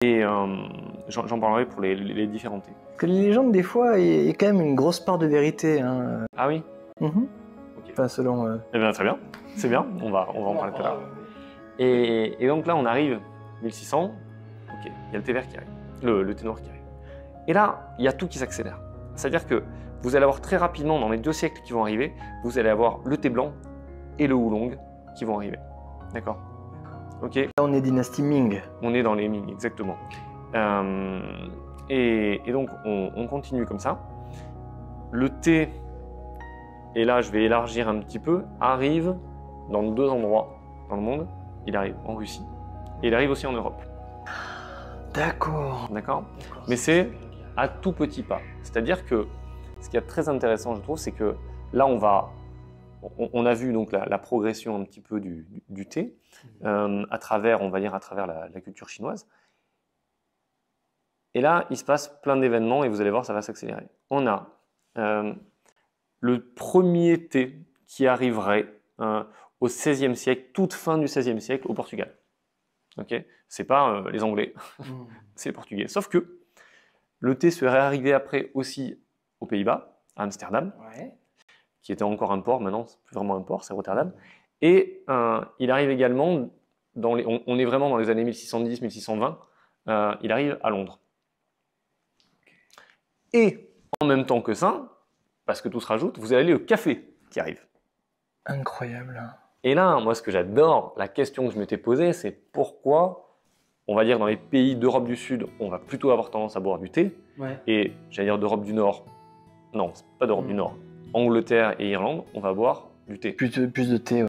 Et j'en parlerai pour les différents thés. Parce que les légendes, des fois, il y a quand même une grosse part de vérité. Hein. Ah oui? Mhm. Ok. Enfin, selon... Eh bien, très bien. C'est bien. On va en parler tout à l'heure. Et donc là, on arrive 1600. Ok, il y a le thé vert qui arrive. Le thé noir qui arrive. Et là, il y a tout qui s'accélère. C'est-à-dire que vous allez avoir très rapidement, dans les 2 siècles qui vont arriver, vous allez avoir le thé blanc et le oolong qui vont arriver. D'accord? Ok? Là, on est dynastie Ming. On est dans les Ming, exactement. Et donc, on continue comme ça. Le thé, et là, je vais élargir un petit peu, arrive dans 2 endroits dans le monde. Il arrive en Russie et il arrive aussi en Europe. D'accord. D'accord? Mais c'est à tout petit pas. C'est-à-dire que ce qui est très intéressant, je trouve, c'est que là, on a vu donc la progression un petit peu du thé à travers, on va dire, à travers la culture chinoise. Et là, il se passe plein d'événements et vous allez voir, ça va s'accélérer. On a le premier thé qui arriverait au XVIe siècle, toute fin du XVIe siècle, au Portugal. Okay, c'est pas les Anglais, c'est les Portugais. Sauf que le thé serait arrivé après aussi aux Pays-Bas, à Amsterdam, qui était encore un port, maintenant c'est plus vraiment un port, c'est Rotterdam. Et il arrive également, on est vraiment dans les années 1610-1620, il arrive à Londres. Et en même temps que ça, parce que tout se rajoute, vous avez le café qui arrive. Incroyable. Et là, moi ce que j'adore, la question que je m'étais posée, c'est pourquoi, on va dire dans les pays d'Europe du Sud, on va plutôt avoir tendance à boire du thé, et j'allais dire d'Europe du Nord, non, c'est pas d'Europe du Nord, Angleterre et Irlande, on va boire du thé. Plus de thé, ouais.